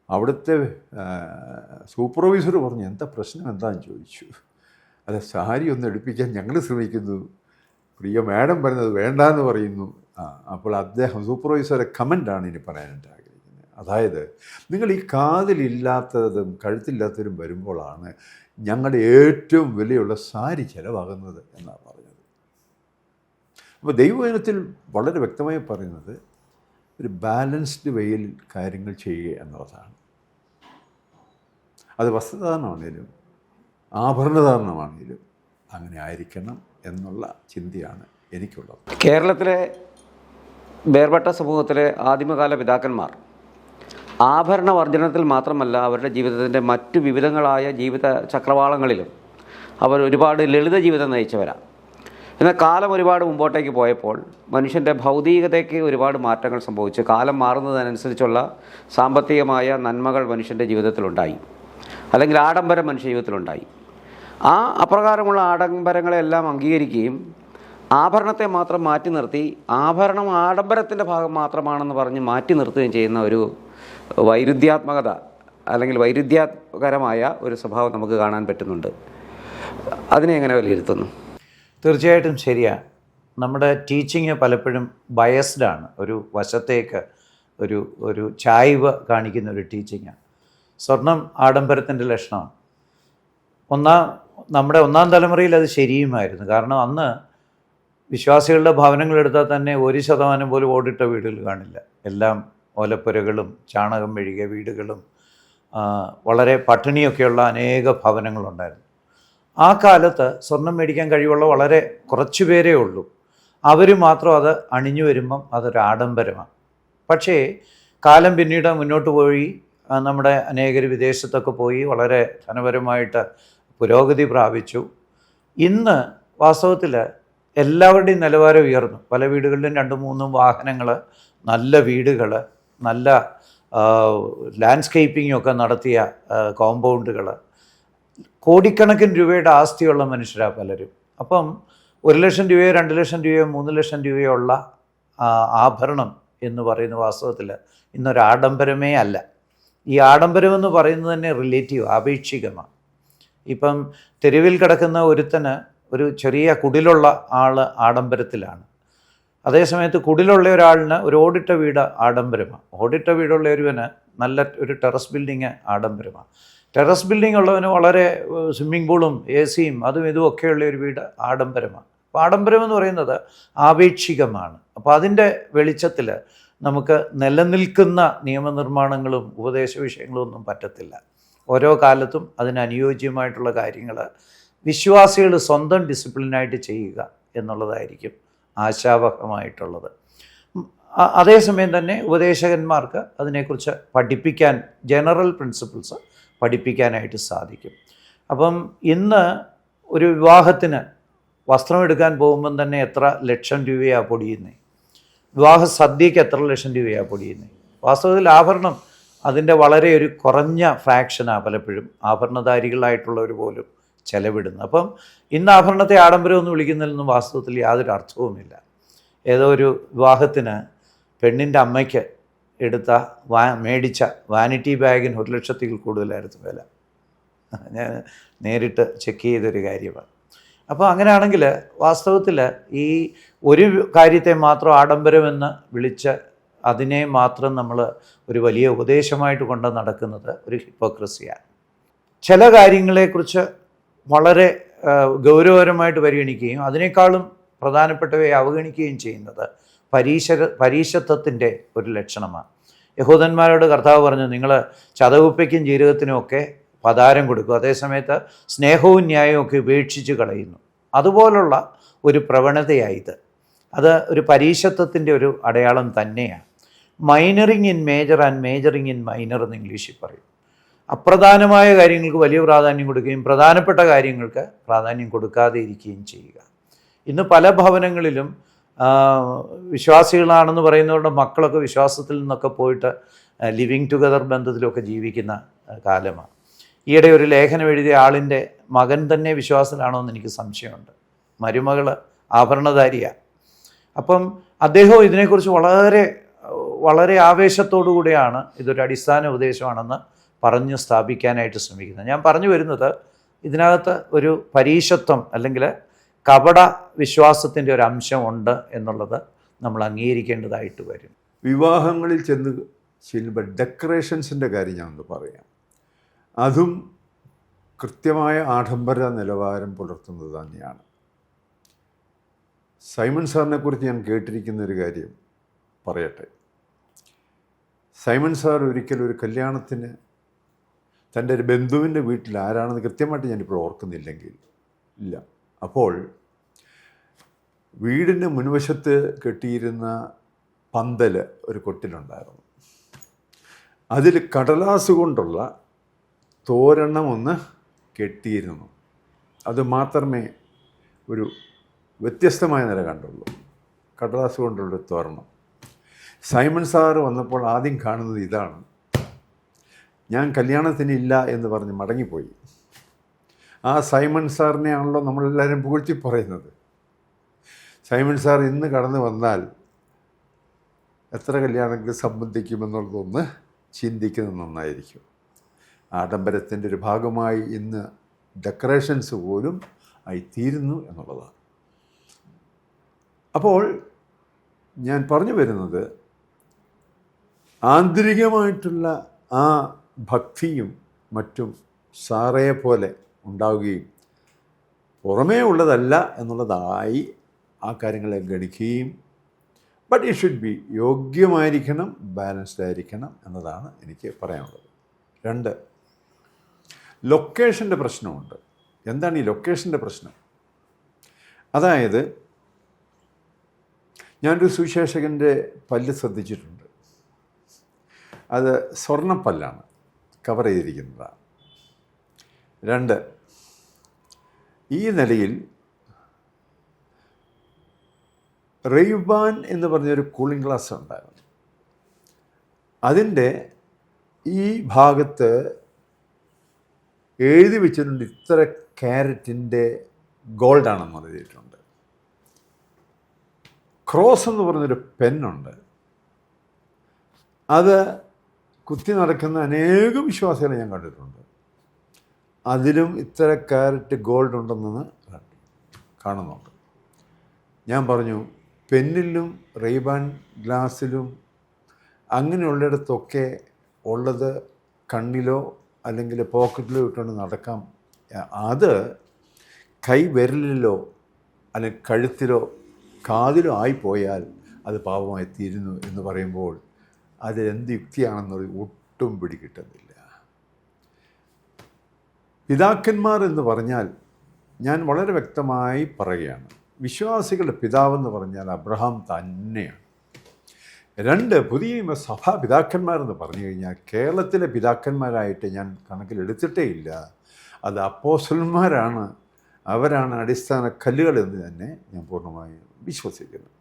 അവിടുത്തെ സൂപ്പർവൈസർ പറഞ്ഞു, എന്താ പ്രശ്നം എന്താണെന്ന് ചോദിച്ചു. അല്ല, സാരി ഒന്ന് എടുപ്പിക്കാൻ ഞങ്ങൾ ശ്രമിക്കുന്നു, പ്രിയ മാഡം പറയുന്നത് വേണ്ടാന്ന് പറയുന്നു. അപ്പോൾ അദ്ദേഹം സൂപ്പർവൈസറുടെ കമൻ്റാണ് ഇനി പറയാനായിട്ട് ആഗ്രഹിക്കുന്നത്. അതായത്, നിങ്ങൾ ഈ കാതിലില്ലാത്തതും കഴുത്തില്ലാത്തവരും വരുമ്പോഴാണ് ഞങ്ങളുടെ ഏറ്റവും വിലയുള്ള സാരി ചിലവാകുന്നത് എന്നാണ് പറഞ്ഞത്. അപ്പോൾ ദൈവവചനത്തിൽ വളരെ വ്യക്തമായി പറയുന്നത് ഒരു ബാലൻസ്ഡ് വേയിൽ കാര്യങ്ങൾ ചെയ്യുക എന്നുള്ളതാണ്. അത് വസ്ത്രധാരണമാണേലും ആഭരണധാരണമാണേലും അങ്ങനെ ആയിരിക്കണം എന്നുള്ള ചിന്തയാണ് എനിക്കുള്ളത്. കേരളത്തിലെ വേർപെട്ട സമൂഹത്തിലെ ആദിമകാല പിതാക്കന്മാർ ആഭരണ വർജനത്തിൽ മാത്രമല്ല, അവരുടെ ജീവിതത്തിൻ്റെ മറ്റു വിവിധങ്ങളായ ജീവിത ചക്രവാളങ്ങളിലും അവർ ഒരുപാട് ലളിത ജീവിതം നയിച്ചവരാണ്. എന്നാൽ കാലം ഒരുപാട് മുമ്പോട്ടേക്ക് പോയപ്പോൾ മനുഷ്യൻ്റെ ഭൗതികതയ്ക്ക് ഒരുപാട് മാറ്റങ്ങൾ സംഭവിച്ചു. കാലം മാറുന്നതിനനുസരിച്ചുള്ള സാമ്പത്തികമായ നന്മകൾ മനുഷ്യൻ്റെ ജീവിതത്തിലുണ്ടായി, അല്ലെങ്കിൽ ആഡംബരം മനുഷ്യ ജീവിതത്തിലുണ്ടായി. ആ അപ്രകാരമുള്ള ആഡംബരങ്ങളെല്ലാം അംഗീകരിക്കുകയും ആഭരണത്തെ മാത്രം മാറ്റി നിർത്തി ആഭരണം ആഡംബരത്തിൻ്റെ ഭാഗം മാത്രമാണെന്ന് പറഞ്ഞ് മാറ്റി നിർത്തുകയും ചെയ്യുന്ന ഒരു വൈരുദ്ധ്യാത്മകത, അല്ലെങ്കിൽ വൈരുദ്ധ്യകരമായ ഒരു സ്വഭാവം നമുക്ക് കാണാൻ പറ്റുന്നുണ്ട്. അതിനെ എങ്ങനെ വിലയിരുത്തുന്നു? തീർച്ചയായിട്ടും ശരിയാണ്. നമ്മുടെ ടീച്ചിങ് പലപ്പോഴും ബയസ്ഡാണ്, ഒരു വശത്തേക്ക് ഒരു ചായ്വ് കാണിക്കുന്ന ഒരു ടീച്ചിങ്ങാണ്. സ്വർണം ആഡംബരത്തിൻ്റെ ലക്ഷണമാണ്. നമ്മുടെ 1-ാം തലമുറയിൽ അത് ശരിയുമായിരുന്നു. കാരണം അന്ന് വിശ്വാസികളുടെ ഭവനങ്ങളെടുത്താൽ തന്നെ 1% പോലും ഓടിട്ട വീടുകൾ കാണില്ല. എല്ലാം ഓലപ്പുരകളും ചാണകം മെഴുകിയ വീടുകളും വളരെ പട്ടിണിയൊക്കെയുള്ള അനേക ഭവനങ്ങളുണ്ടായിരുന്നു. ആ കാലത്ത് സ്വർണം മേടിക്കാൻ കഴിവുള്ള വളരെ കുറച്ച് പേരേ ഉള്ളൂ. അവർ മാത്രം അത് അണിഞ്ഞു വരുമ്പം അതൊരു ആഡംബരമാണ്. പക്ഷേ കാലം പിന്നീട് മുന്നോട്ട് പോയി നമ്മുടെ അനേകർ വിദേശത്തൊക്കെ പോയി വളരെ ധനപരമായിട്ട് പുരോഗതി പ്രാപിച്ചു. ഇന്ന് വാസ്തവത്തിൽ എല്ലാവരുടെയും നിലവാരം ഉയർന്നു. പല വീടുകളിലും 2-3 വാഹനങ്ങൾ, നല്ല വീടുകൾ, നല്ല ലാൻഡ്സ്കേപ്പിങ്ങൊക്കെ നടത്തിയ കോമ്പൗണ്ടുകൾ, കോടിക്കണക്കിന് രൂപയുടെ ആസ്തിയുള്ള മനുഷ്യരാണ് പലരും. അപ്പം 1 ലക്ഷം രൂപയോ 2 ലക്ഷം രൂപയോ 3 ലക്ഷം രൂപയോ ഉള്ള ആഭരണം എന്ന് പറയുന്ന വാസ്തവത്തിൽ ഇന്നൊരു ആഡംബരമേ അല്ല. ഈ ആഡംബരം എന്ന് പറയുന്നത് തന്നെ റിലേറ്റീവ്, ആപേക്ഷികമാണ്. ഇപ്പം തെരുവിൽ കിടക്കുന്ന ഒരുത്തന് ഒരു ചെറിയ കുടിലുള്ള ആൾ ആഡംബരത്തിലാണ്. അതേസമയത്ത് കുടിലുള്ള ഒരാളിന് ഒരു ഓടിട്ട വീട് ആഡംബരമാണ്. ഓടിട്ട വീടുള്ള ഒരുവന് നല്ല ഒരു ടെറസ് ബിൽഡിങ് ആഡംബരമാണ്. ടെറസ് ബിൽഡിംഗ് ഉള്ളവന് വളരെ സ്വിമ്മിംഗ് പൂളും എ സിയും അതും ഇതും ഒക്കെയുള്ള ഒരു വീട് ആഡംബരമാണ്. അപ്പോൾ ആഡംബരം എന്ന് പറയുന്നത് ആപേക്ഷികമാണ്. അപ്പോൾ അതിൻ്റെ വെളിച്ചത്തിൽ നമുക്ക് നിലനിൽക്കുന്ന നിയമനിർമ്മാണങ്ങളും ഉപദേശ വിഷയങ്ങളും ഒന്നും പറ്റത്തില്ല. ഓരോ കാലത്തും അതിനനുയോജ്യമായിട്ടുള്ള കാര്യങ്ങൾ വിശ്വാസികൾ സ്വന്തം ഡിസിപ്ലിനായിട്ട് ചെയ്യുക എന്നുള്ളതായിരിക്കും ആശാവഹമായിട്ടുള്ളത്. അതേസമയം തന്നെ ഉപദേശകന്മാർക്ക് അതിനെക്കുറിച്ച് പഠിപ്പിക്കാൻ, ജനറൽ പ്രിൻസിപ്പിൾസ് പഠിപ്പിക്കാനായിട്ട് സാധിക്കും. അപ്പം ഇന്ന് ഒരു വിവാഹത്തിന് വസ്ത്രം എടുക്കാൻ പോകുമ്പം തന്നെ എത്ര ലക്ഷം രൂപയാണ് പൊടിയുന്നത്, വിവാഹ സദ്യയ്ക്ക് എത്ര ലക്ഷം രൂപയാണ് പൊടിയുന്നത്. വാസ്തവത്തിൽ ആഭരണം അതിൻ്റെ വളരെ ഒരു കുറഞ്ഞ ഫ്രാക്ഷനാണ് പലപ്പോഴും ആഭരണധാരികളായിട്ടുള്ളവർ പോലും ചെലവിടുന്നത്. അപ്പം ഇന്ന് ആഭരണത്തെ ആഡംബരം എന്ന് വിളിക്കുന്നതിലൊന്നും വാസ്തവത്തിൽ യാതൊരു അർത്ഥവുമില്ല. ഏതോ ഒരു വിവാഹത്തിന് പെണ്ണിൻ്റെ അമ്മയ്ക്ക് എടുത്ത മേടിച്ച വാനിറ്റി ബാഗിന് 1,00,000 കൂടുതലായിരുന്നു വില. ഞാൻ നേരിട്ട് ചെക്ക് ചെയ്തൊരു കാര്യമാണ്. അപ്പോൾ അങ്ങനെയാണെങ്കിൽ വാസ്തവത്തിൽ ഈ ഒരു കാര്യത്തെ മാത്രം ആഡംബരമെന്ന് വിളിച്ച് അതിനെ മാത്രം നമ്മൾ ഒരു വലിയ ഉപദേശമായിട്ട് കൊണ്ട് നടക്കുന്നത് ഒരു ഹിപ്പോക്രസിയാണ്. ചില കാര്യങ്ങളെക്കുറിച്ച് വളരെ ഗൗരവകരമായിട്ട് പരിഗണിക്കുകയും അതിനേക്കാളും പ്രധാനപ്പെട്ടവയെ അവഗണിക്കുകയും ചെയ്യുന്നത് പരീശത്വത്തിൻ്റെ ഒരു ലക്ഷണമാണ്. യഹൂദന്മാരോട് കർത്താവ് പറഞ്ഞു, നിങ്ങൾ ചതവുപ്പയ്ക്കും ജീരകത്തിനും ഒക്കെ പതാരം കൊടുക്കും, അതേസമയത്ത് സ്നേഹവും ന്യായവും ഒക്കെ ഉപേക്ഷിച്ച് കളയുന്നു. അതുപോലുള്ള ഒരു പ്രവണതയായത് അത് ഒരു പരീശത്വത്തിൻ്റെ ഒരു അടയാളം തന്നെയാണ്. Minoring in major and majoring in minor എന്ന് ഇംഗ്ലീഷിൽ പറയും. അപ്രധാനമായ കാര്യങ്ങൾക്ക് വലിയ പ്രാധാന്യം കൊടുക്കുകയും പ്രധാനപ്പെട്ട കാര്യങ്ങൾക്ക് പ്രാധാന്യം കൊടുക്കാതെ ഇരിക്കുകയും ചെയ്യുക. ഇന്ന് പല ഭവനങ്ങളിലും വിശ്വാസികളാണെന്ന് പറയുന്നവരുടെ മക്കളൊക്കെ വിശ്വാസത്തിൽ നിന്നൊക്കെ പോയിട്ട് ലിവിങ് ടുഗദർ ബന്ധത്തിലൊക്കെ ജീവിക്കുന്ന കാലമാണ്. ഈയിടെ ഒരു ലേഖനം എഴുതിയ ആളിൻ്റെ മകൻ തന്നെ വിശ്വാസത്തിലാണോ എന്ന് എനിക്ക് സംശയമുണ്ട്. മരുമകൾ ആഭരണധാരിയാണ്. അപ്പം അദ്ദേഹം ഇതിനെക്കുറിച്ച് വളരെ വളരെ ആവേശത്തോടു കൂടിയാണ് ഇതൊരു അടിസ്ഥാന ഉപദേശമാണെന്ന് പറഞ്ഞ് സ്ഥാപിക്കാനായിട്ട് ശ്രമിക്കുന്നത്. ഞാൻ പറഞ്ഞു വരുന്നത് ഇതിനകത്ത് ഒരു പരീശത്വം അല്ലെങ്കിൽ കപട വിശ്വാസത്തിൻ്റെ ഒരു അംശമുണ്ട് എന്നുള്ളത് നമ്മൾ അംഗീകരിക്കേണ്ടതായിട്ട് വരും. വിവാഹങ്ങളിൽ ചെല്ലുമ്പോൾ ഡെക്കറേഷൻസിൻ്റെ കാര്യം ഞാനൊന്ന് പറയാം. അതും കൃത്യമായ ആഡംബര നിലവാരം പുലർത്തുന്നത് തന്നെയാണ്. സൈമൺ സാറിനെ കുറിച്ച് ഞാൻ കേട്ടിരിക്കുന്ന ഒരു കാര്യം പറയട്ടെ. സൈമൺ സാർ ഒരിക്കലും ഒരു കല്യാണത്തിന് തൻ്റെ ഒരു ബന്ധുവിൻ്റെ വീട്ടിൽ, ആരാണെന്ന് കൃത്യമായിട്ട് ഞാനിപ്പോൾ ഓർക്കുന്നില്ലെങ്കിൽ ഇല്ല, അപ്പോൾ വീടിൻ്റെ മുൻവശത്ത് കെട്ടിയിരുന്ന പന്തൽ ഒരു കൊട്ടിലുണ്ടായിരുന്നു. അതിൽ കടലാസ് കൊണ്ടുള്ള തോരണം ഒന്ന് കെട്ടിയിരുന്നു. അത് മാത്രമേ ഒരു വ്യത്യസ്തമായ നില കണ്ടുള്ളൂ, കടലാസ് കൊണ്ടുള്ള തോരണം. സൈമൺ സാറ് വന്നപ്പോൾ ആദ്യം കാണുന്നത് ഇതാണ്. ഞാൻ കല്യാണത്തിനില്ല എന്ന് പറഞ്ഞ് മടങ്ങിപ്പോയി. ആ സൈമൺ സാറിനെയാണല്ലോ നമ്മളെല്ലാവരും പുകഴ്ത്തി പറയുന്നത്. സൈമൺ സാർ ഇന്ന് കടന്നു വന്നാൽ എത്ര കല്യാണങ്ങൾ സംബന്ധിക്കുമെന്നുള്ളതൊന്ന് ചിന്തിക്കുന്നത് നന്നായിരിക്കും. ആഡംബരത്തിൻ്റെ ഒരു ഭാഗമായി ഇന്ന് ഡെക്കറേഷൻസ് പോലും ആയിത്തീരുന്നു എന്നുള്ളതാണ്. അപ്പോൾ ഞാൻ പറഞ്ഞു വരുന്നത്, ആന്തരികമായിട്ടുള്ള ആ ഭക്തിയും മറ്റും സാറയെ പോലെ ഉണ്ടാവുകയും പുറമേ ഉള്ളതല്ല എന്നുള്ളതായി ആ കാര്യങ്ങളെ ഗണിക്കുകയും, ബട്ട് ഇറ്റ് ഷുഡ് ബി യോഗ്യമായിരിക്കണം, ബാലൻസ്ഡ് ആയിരിക്കണം എന്നതാണ് എനിക്ക് പറയാനുള്ളത്. 2, ലൊക്കേഷൻ്റെ പ്രശ്നമുണ്ട്. എന്താണ് ഈ ലൊക്കേഷൻ്റെ പ്രശ്നം? അതായത് ഞാനൊരു സുവിശേഷകൻ്റെ പല്ല് ശ്രദ്ധിച്ചിട്ടുണ്ട്. അത് സ്വർണ്ണപ്പല്ലാണ്, കവർ ചെയ്തിരിക്കുന്നതാണ്. 2, ഈ നിലയിൽ റെയ്ബാൻ എന്ന് പറഞ്ഞൊരു കൂളിംഗ് ഗ്ലാസ് ഉണ്ടായിരുന്നു. അതിൻ്റെ ഈ ഭാഗത്ത് എഴുതി വെച്ചിട്ടുണ്ട് ഇത്ര ക്യാരറ്റിൻ്റെ ഗോൾഡാണെന്ന് എഴുതിയിട്ടുണ്ട്. ക്രോസ് എന്ന് പറഞ്ഞൊരു പെന്നുണ്ട്. അത് കുത്തി നടക്കുന്ന അനേകം വിശ്വാസികളെ ഞാൻ കണ്ടിട്ടുണ്ട്. അതിലും ഇത്ര ക്യാരറ്റ് ഗോൾഡ് ഉണ്ടെന്ന് കാണുന്നുണ്ട്. ഞാൻ പറഞ്ഞു, പെന്നിലും റെയ്ബാൻ ഗ്ലാസ്സിലും അങ്ങനെയുള്ളിടത്തൊക്കെ ഉള്ളത് കണ്ണിലോ അല്ലെങ്കിൽ പോക്കറ്റിലോ ഇട്ടുകൊണ്ട് നടക്കാം. അത് കൈവിരലിലോ അല്ലെങ്കിൽ കഴുത്തിലോ കാതിലോ ആയിപ്പോയാൽ അത് പാപമായി തീരുന്നു എന്ന് പറയുമ്പോൾ അതിലെന്ത് യുക്തിയാണെന്നത് ഒട്ടും പിടികിട്ടുന്നില്ല. പിതാക്കന്മാർ എന്ന് പറഞ്ഞാൽ ഞാൻ വളരെ വ്യക്തമായി പറയുകയാണ്, വിശ്വാസികളുടെ പിതാവെന്ന് പറഞ്ഞാൽ അബ്രഹാം തന്നെയാണ്. 2, പുതിയ സഭാ പിതാക്കന്മാരെന്ന് പറഞ്ഞു കഴിഞ്ഞാൽ കേരളത്തിലെ പിതാക്കന്മാരായിട്ട് ഞാൻ കണക്കിലെടുത്തിട്ടേ ഇല്ല. അത് അപ്പോസ്തലന്മാരാണ്, അവരാണ് അടിസ്ഥാന കല്ലുകൾ എന്ന് തന്നെ ഞാൻ പൂർണ്ണമായും വിശ്വസിക്കുന്നു.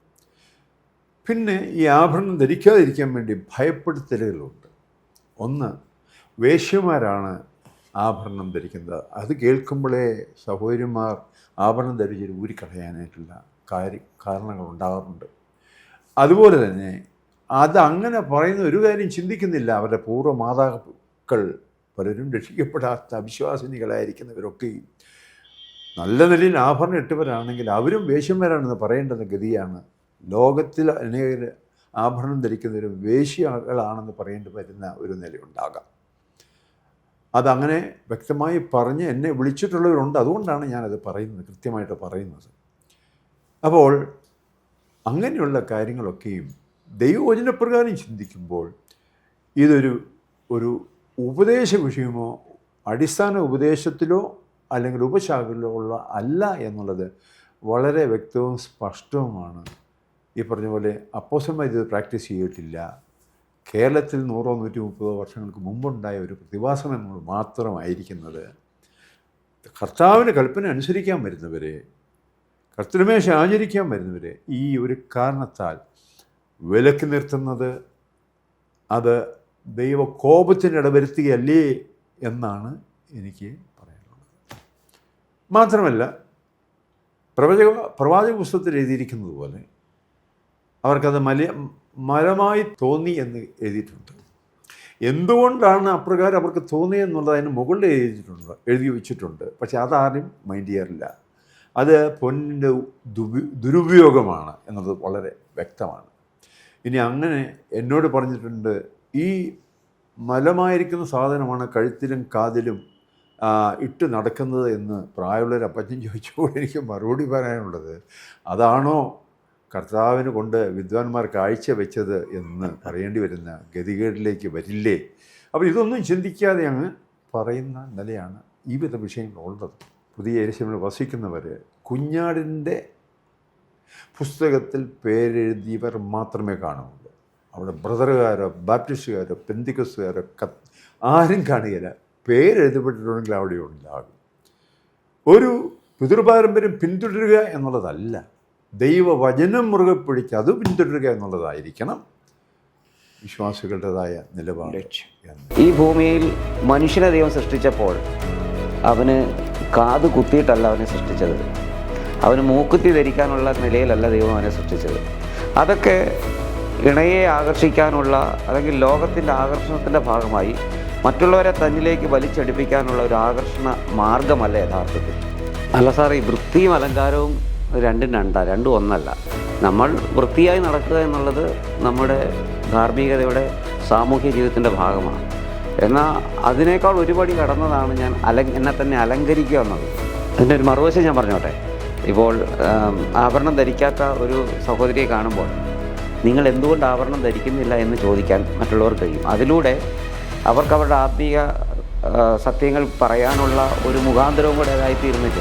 പിന്നെ ഈ ആഭരണം ധരിക്കാതിരിക്കാൻ വേണ്ടി ഭയപ്പെടുത്തലുകളുണ്ട്. ഒന്ന്, വേശ്യമാരാണ് ആഭരണം ധരിക്കുന്നത്. അത് കേൾക്കുമ്പോഴേ സഹോദരിമാർ ആഭരണം ധരിച്ച് ഊരിക്കളയാനായിട്ടുള്ള കാരണങ്ങൾ ഉണ്ടാകാറുണ്ട്. അതുപോലെ തന്നെ അതങ്ങനെ പറയുന്ന ഒരു കാര്യം ചിന്തിക്കുന്നില്ല. അവരുടെ പൂർവ്വ മാതാക്കൾ പലരും രക്ഷിക്കപ്പെടാത്ത അവിശ്വാസിനികളായിരിക്കുന്നവരൊക്കെയും നല്ല നിലയിൽ ആഭരണം ഇട്ടവരാണെങ്കിൽ അവരും വേശ്യന്മാരാണെന്ന് പറയേണ്ടുന്ന ഗതിയാണ്. ലോകത്തിൽ അനേക ആഭരണം ധരിക്കുന്നവരും വേശ്യകളാണെന്ന് പറയേണ്ടി വരുന്ന ഒരു നിലയുണ്ടാകാം. അതങ്ങനെ വ്യക്തമായി പറഞ്ഞ് എന്നെ വിളിച്ചിട്ടുള്ളവരുണ്ട്. അതുകൊണ്ടാണ് ഞാനത് പറയുന്നത്, കൃത്യമായിട്ട് പറയുന്നത്. അപ്പോൾ അങ്ങനെയുള്ള കാര്യങ്ങളൊക്കെയും ദൈവവചനപ്രകാരം ചിന്തിക്കുമ്പോൾ ഒരു ഉപദേശ വിഷയമോ അടിസ്ഥാന ഉപദേശത്തിലോ അല്ലെങ്കിൽ ഉപശാഖയിലോ ഉള്ള അല്ല എന്നുള്ളത് വളരെ വ്യക്തവും സ്പഷ്ടവുമാണ്. ഈ പറഞ്ഞ പോലെ അപ്പോസ്തലന്മാർ ഇത് പ്രാക്ടീസ് ചെയ്തിട്ടില്ല. കേരളത്തിൽ 100-130 വർഷങ്ങൾക്ക് മുമ്പുണ്ടായ ഒരു പ്രതിഭാസം എന്നത് മാത്രമായിരിക്കുന്നത്. കർത്താവിന് കൽപ്പന അനുസരിക്കാൻ വരുന്നവരെ, കർത്തൃമേശ ആചരിക്കാൻ വരുന്നവരെ ഈ ഒരു കാരണത്താൽ വിലക്ക് നിർത്തുന്നത് അത് ദൈവകോപത്തിന് ഇടവരുത്തുകയല്ലേ എന്നാണ് എനിക്ക് പറയാനുള്ളത്. മാത്രമല്ല, പ്രവാചക പുസ്തകത്തിൽ എഴുതിയിരിക്കുന്നത് പോലെ അവർക്കത് മരമായി തോന്നി എന്ന് എഴുതിയിട്ടുണ്ട്. എന്തുകൊണ്ടാണ് അപ്രകാരം അവർക്ക് തോന്നിയെന്നുള്ളത് അതിന് മുകളിൽ എഴുതി വെച്ചിട്ടുണ്ട്. പക്ഷെ അതാരും മൈൻഡ് ചെയ്യാറില്ല. അത് പൊന്നിൻ്റെ ദുരുപയോഗമാണ് എന്നത് വളരെ വ്യക്തമാണ്. ഇനി അങ്ങനെ എന്നോട് പറഞ്ഞിട്ടുണ്ട്, ഈ മലമായിരിക്കുന്ന സാധനമാണ് കഴുത്തിലും കാതിലും ഇട്ട് നടക്കുന്നത് എന്ന് പ്രായമുള്ളൊരു അപ്പച്ചൻ ചോദിച്ചപ്പോൾ എനിക്ക് മറുപടി പറയാനുള്ളത്, അതാണോ കർത്താവിന് കൊണ്ട് വിദ്വാൻമാർ കാഴ്ച വെച്ചത് എന്ന് പറയേണ്ടി വരുന്ന ഗതികേടിലേക്ക് വരില്ലേ? അപ്പോൾ ഇതൊന്നും ചിന്തിക്കാതെ അങ്ങ് പറയുന്ന നിലയാണ് ഈ വിധ വിഷയങ്ങളുള്ളത്. പുതിയ യെരൂശലേമിൽ വസിക്കുന്നവർ കുഞ്ഞാടിൻ്റെ പുസ്തകത്തിൽ പേരെഴുതിയവർ മാത്രമേ കാണുന്നുള്ളൂ. അവിടെ ബ്രദറുകാരോ ബാപ്റ്റിസ്റ്റുകാരോ പെന്തിക്കോസ്തുകാരോ ആരും കാണുകയില്ല. പേരെഴുതപ്പെട്ടിട്ടുണ്ടെങ്കിൽ അവിടെ ഉണ്ടാകും. ഒരു പിതൃപാരമ്പര്യം പിന്തുടരുക എന്നുള്ളതല്ല, ദൈവവചനം മുറുകെ പിടിച്ച് അത് പിന്തുടരുക എന്നുള്ളതായിരിക്കണം വിശ്വാസികളുടേതായ നിലപാട്. ഈ ഭൂമിയിൽ മനുഷ്യനെ ദൈവം സൃഷ്ടിച്ചപ്പോൾ അവന് കാത് കുത്തിയിട്ടല്ല അവനെ സൃഷ്ടിച്ചത്. അവന് മൂക്കുത്തി ധരിക്കാനുള്ള നിലയിലല്ല ദൈവം അവനെ സൃഷ്ടിച്ചത്. അതൊക്കെ ഇണയെ ആകർഷിക്കാനുള്ള അല്ലെങ്കിൽ ലോകത്തിൻ്റെ ആകർഷണത്തിൻ്റെ ഭാഗമായി മറ്റുള്ളവരെ തന്നിലേക്ക് വലിച്ചടിപ്പിക്കാനുള്ള ഒരു ആകർഷണ മാർഗമല്ല യഥാർത്ഥത്തിൽ. അല്ല സാർ, ഈ വൃത്തിയും അലങ്കാരവും രണ്ടും ഒന്നല്ല. നമ്മൾ വൃത്തിയായി നടക്കുക എന്നുള്ളത് നമ്മുടെ ധാർമ്മികതയുടെ സാമൂഹ്യ ജീവിതത്തിൻ്റെ ഭാഗമാണ്. എന്നാൽ അതിനേക്കാൾ ഒരുപടി കടന്നതാണ് ഞാൻ എന്നെ തന്നെ അലങ്കരിക്കുക എന്നത്. അതിൻ്റെ ഒരു മറുവശം ഞാൻ പറഞ്ഞോട്ടെ. ഇപ്പോൾ ആഭരണം ധരിക്കാത്ത ഒരു സഹോദരിയെ കാണുമ്പോൾ നിങ്ങൾ എന്തുകൊണ്ട് ആഭരണം ധരിക്കുന്നില്ല എന്ന് ചോദിക്കാൻ മറ്റുള്ളവർക്ക് കഴിയും. അതിലൂടെ അവർക്ക് അവരുടെ ആത്മീയ സത്യങ്ങൾ പറയാനുള്ള ഒരു മുഖാന്തരവും കൂടെ ആയിത്തീരുന്നില്ല.